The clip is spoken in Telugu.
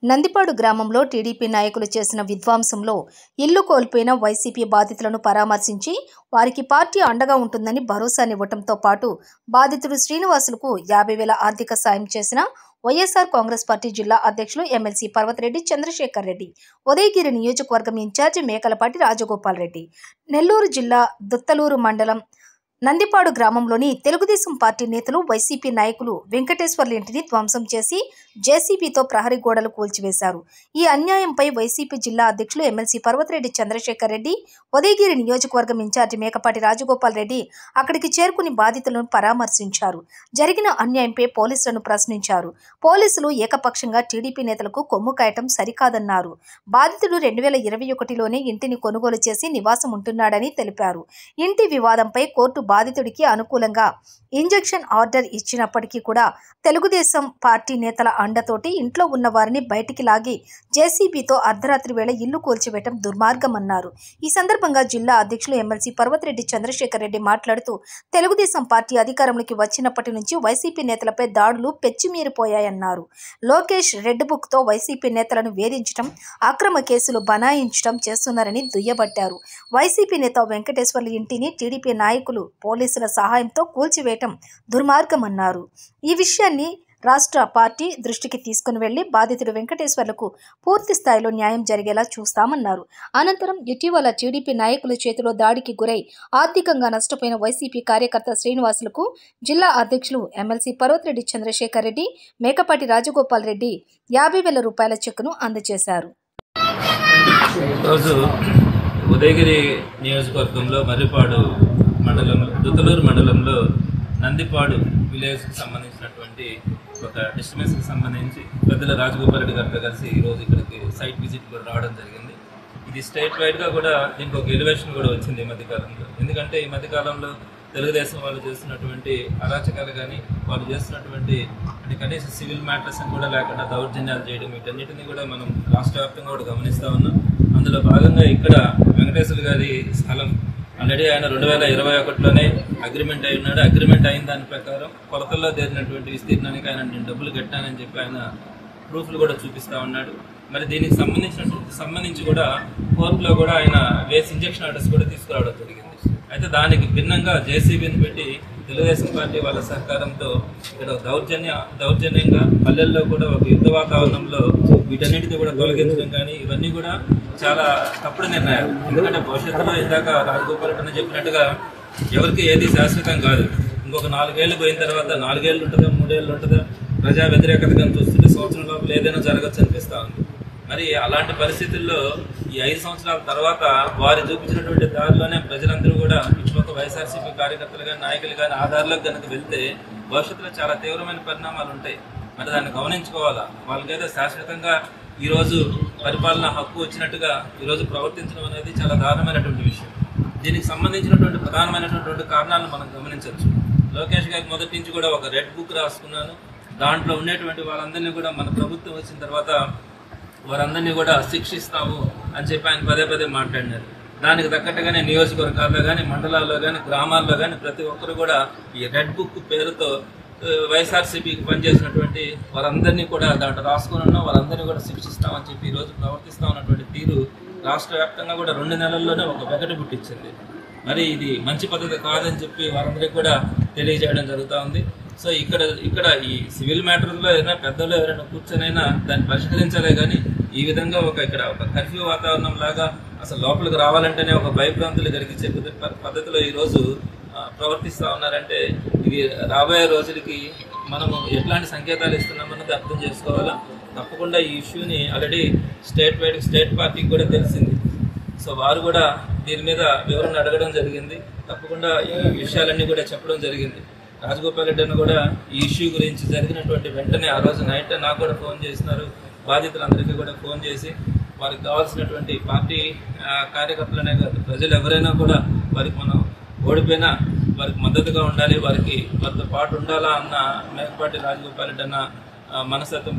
నందిపాడు గ్రామంలో టీడీపీ నాయకులు చేసిన విధ్వంసంలో ఇల్లు కోల్పోయిన వైసీపీ బాధితులను పరామర్శించి వారికి పార్టీ అండగా ఉంటుందని భరోసానివ్వడంతో పాటు బాధితుడు శ్రీనివాసులకు 50,000 ఆర్థిక సాయం చేసిన వైఎస్ఆర్ కాంగ్రెస్ పార్టీ జిల్లా అధ్యక్షులు ఎమ్మెల్సీ పర్వతరెడ్డి చంద్రశేఖర్ రెడ్డి, ఉదయగిరి నియోజకవర్గం ఇన్ఛార్జి మేకలపాటి రాజగోపాల్ రెడ్డి, నెల్లూరు జిల్లా దుత్తలూరు మండలం నందిపాడు గ్రామంలోని తెలుగుదేశం పార్టీ నేతలు వైసీపీ నాయకులు వెంకటేశ్వర్ల ఇంటిని ధ్వంసం చేసి జేసీబీతో ప్రహరీ గోడలు కూల్చివేశారు. ఈ అన్యాయంపై వైసీపీ జిల్లా అధ్యక్షులు ఎమ్మెల్సీ పర్వతరెడ్డి చంద్రశేఖర్ రెడ్డి, ఉదయగిరి నియోజకవర్గం ఇన్ఛార్జి మేకపాటి రాజగోపాల్ రెడ్డి అక్కడికి చేరుకుని బాధితులను పరామర్శించారు. జరిగిన అన్యాయంపై పోలీసులను ప్రశ్నించారు. పోలీసులు ఏకపక్షంగా టీడీపీ నేతలకు కొమ్ము కాయటం సరికాదన్నారు. బాధితుడు 2021లోనే ఇంటిని కొనుగోలు చేసి నివాసం ఉంటున్నాడని తెలిపారు. ఇంటి వివాదంపై కోర్టు బాధితుడికి అనుకూలంగా ఇంజెక్షన్ ఆర్డర్ ఇచ్చినప్పటికీ కూడా తెలుగుదేశం పార్టీ నేతల అండతోటి ఇంట్లో ఉన్న వారిని బయటికి లాగి జేసీబీతో అర్ధరాత్రి వేళ ఇల్లు కూల్చివేయడం దుర్మార్గమన్నారు. ఈ సందర్భంగా జిల్లా అధ్యక్షులు ఎమ్మెల్సీ పర్వతరెడ్డి చంద్రశేఖర్ రెడ్డి మాట్లాడుతూ తెలుగుదేశం పార్టీ అధికారంలోకి వచ్చినప్పటి నుంచి వైసీపీ నేతలపై దాడులు పెచ్చిమీరిపోయాయన్నారు. లోకేష్ రెడ్ బుక్ తో వైసీపీ నేతలను వేధించడం, అక్రమ కేసులు బనాయించడం చేస్తున్నారని దుయ్యబట్టారు. వైసీపీ నేత వెంకటేశ్వర్ల ఇంటిని టీడీపీ నాయకులు పోలీసుల సహాయంతో కూల్చివేయటం దుర్మార్గమన్నారు. ఈ విషయాన్ని రాష్ట్ర పార్టీ దృష్టికి తీసుకుని వెళ్లి బాధితుడు వెంకటేశ్వర్లకు పూర్తి స్థాయిలో న్యాయం జరిగేలా చూస్తామన్నారు. అనంతరం ఇటీవల టీడీపీ నాయకుల చేతిలో దాడికి గురై ఆర్థికంగా నష్టపోయిన వైసీపీ కార్యకర్త శ్రీనివాసులకు జిల్లా అధ్యక్షులు ఎమ్మెల్సీ పర్వతరెడ్డి చంద్రశేఖర్ రెడ్డి, మేకపాటి రాజగోపాల్ రెడ్డి 50,000 రూపాయల చెక్కును అందజేశారు. ఉదయగిరి నియోజకవర్గంలో మర్రిపాడు మండలంలో దుత్తలూరు మండలంలో నందిపాడు విలేజ్కి సంబంధించినటువంటి ఒక డిస్టర్బెన్స్కి సంబంధించి పెద్దల రాజగోపాల్ రెడ్డి గారితో కలిసి ఈరోజు ఇక్కడికి సైట్ విజిట్ కూడా రావడం జరిగింది. ఇది స్టేట్ వైడ్గా కూడా దీనికి ఒక ఎలివేషన్ కూడా వచ్చింది ఈ మధ్యకాలంలో. ఎందుకంటే ఈ మధ్యకాలంలో తెలుగుదేశం వాళ్ళు చేస్తున్నటువంటి అరాచకాలు కానీ, వాళ్ళు చేస్తున్నటువంటి అంటే కనీసం సివిల్ మ్యాటర్స్ అని కూడా లేకుండా దౌర్జన్యాలు చేయడం, వీటన్నిటిని కూడా మనం రాష్ట్ర వ్యాప్తంగా కూడా గమనిస్తూ ఉన్నాం. అందులో భాగంగా ఇక్కడ వెంకటేశ్వర గారి స్థలం ఆల్రెడీ ఆయన 2021లోనే అగ్రిమెంట్ అయి ఉన్నాడు. అగ్రిమెంట్ అయిన దాని ప్రకారం కొలతల్లో తేలినటువంటి విస్తీర్ణానికి ఆయన నేను డబ్బులు కట్టానని చెప్పి ఆయన ప్రూఫ్లు కూడా చూపిస్తా ఉన్నాడు. మరి దీనికి సంబంధించి కూడా కోర్టులో కూడా ఆయన వేసి ఇంజక్షన్ ఆర్డర్స్ కూడా తీసుకురావడం జరిగింది. అయితే దానికి భిన్నంగా జేసీబీని పెట్టి తెలుగుదేశం పార్టీ వాళ్ళ సహకారంతో ఇక్కడ దౌర్జన్యంగా పల్లెల్లో కూడా ఒక యుద్ధ వాతావరణంలో వీటన్నిటిని కూడా తొలగించడం కానీ ఇవన్నీ కూడా చాలా తప్పుడు నిర్ణయాలు. ఎందుకంటే భవిష్యత్తులో ఇందాక రాజగోపాల్ రెడ్డి చెప్పినట్టుగా ఎవరికి ఏది శాశ్వతం కాదు. ఇంకొక 4 ఏళ్ళు పోయిన తర్వాత 4 ఏళ్ళు ఉంటుందా, 3 ఏళ్ళు ఉంటుందా, ప్రజా వ్యతిరేకతగా చూస్తుంటే సంవత్సరం లోపల ఏదైనా జరగచ్చు అనిపిస్తూ ఉంది. మరి అలాంటి పరిస్థితుల్లో ఈ 5 సంవత్సరాల తర్వాత వారు చూపించినటువంటి దారిలోనే ప్రజలందరూ కూడా ఇటువంటి వైఎస్ఆర్సీపీ కార్యకర్తలు కానీ, నాయకులు కానీ ఆధారాలకు కనుక వెళ్తే భవిష్యత్తులో చాలా తీవ్రమైన పరిణామాలు ఉంటాయి. మరి దాన్ని గమనించుకోవాలా. వాళ్ళకైతే శాశ్వతంగా ఈరోజు పరిపాలన హక్కు వచ్చినట్టుగా ఈరోజు ప్రవర్తించడం అనేది చాలా దారుణమైనటువంటి విషయం. దీనికి సంబంధించినటువంటి ప్రధానమైనటువంటి కారణాలను మనం గమనించవచ్చు. లోకేష్ గారికి మొదటి నుంచి కూడా ఒక రెడ్ బుక్ రాసుకున్నాను. దాంట్లో ఉండేటువంటి వాళ్ళందరినీ కూడా మన ప్రభుత్వం వచ్చిన తర్వాత వారందరినీ కూడా శిక్షిస్తాము అని చెప్పి ఆయన పదే మాట్లాడినారు. దానికి తగ్గట్టుగానే నియోజకవర్గాల్లో కానీ, మండలాల్లో కానీ, గ్రామాల్లో కానీ ప్రతి ఒక్కరు కూడా ఈ రెడ్ బుక్ పేరుతో వైఎస్ఆర్సీపీకి పనిచేసినటువంటి వారందరినీ కూడా దాంట్లో రాసుకుని ఉన్నాం, వారందరినీ కూడా శిక్షిస్తామని చెప్పి ఈరోజు ప్రవర్తిస్తూ ఉన్నటువంటి తీరు రాష్ట్ర వ్యాప్తంగా కూడా 2 నెలల్లోనే ఒక వెగటు పుట్టించింది. మరి ఇది మంచి పద్ధతి కాదని చెప్పి వారందరికీ కూడా తెలియజేయడం జరుగుతూ ఉంది. సో ఇక్కడ ఈ సివిల్ మ్యాటర్లో ఏదైనా పెద్దలు ఎవరైనా కూర్చొనైనా దాన్ని పరిష్కరించాలే కానీ ఈ విధంగా ఇక్కడ ఒక కర్ఫ్యూ వాతావరణం లాగా అసలు లోపలికి రావాలంటేనే ఒక భయభ్రాంతులు కలిగించే పద్ధతిలో ఈరోజు ప్రవర్తిస్తూ ఉన్నారంటే ఇది రాబోయే రోజులకి మనము ఎట్లాంటి సంకేతాలు ఇస్తున్నామన్నది అర్థం చేసుకోవాలా. తప్పకుండా ఈ ఇష్యూని ఆల్రెడీ స్టేట్ పార్టీకి కూడా తెలిసింది. సో వారు కూడా దీని మీద వివరణ అడగడం జరిగింది. తప్పకుండా ఈ విషయాలన్నీ కూడా చెప్పడం జరిగింది. రాజగోపాల్ రెడ్డి కూడా ఈ ఇష్యూ గురించి జరిగినటువంటి వెంటనే ఆ రోజు నైట్ నాకు కూడా ఫోన్ చేసినారు. బాధితులందరికీ కూడా ఫోన్ చేసి వారికి కావాల్సినటువంటి పార్టీ కార్యకర్తలనే కాదు, ప్రజలు ఎవరైనా కూడా వారికి మనం ఓడిపోయినా వారికి మద్దతుగా ఉండాలి, వారితో పాటు ఉండాలా అన్న మేకపాటి రాజగోపాల్ రెడ్డి అన్న మనస్తత్వం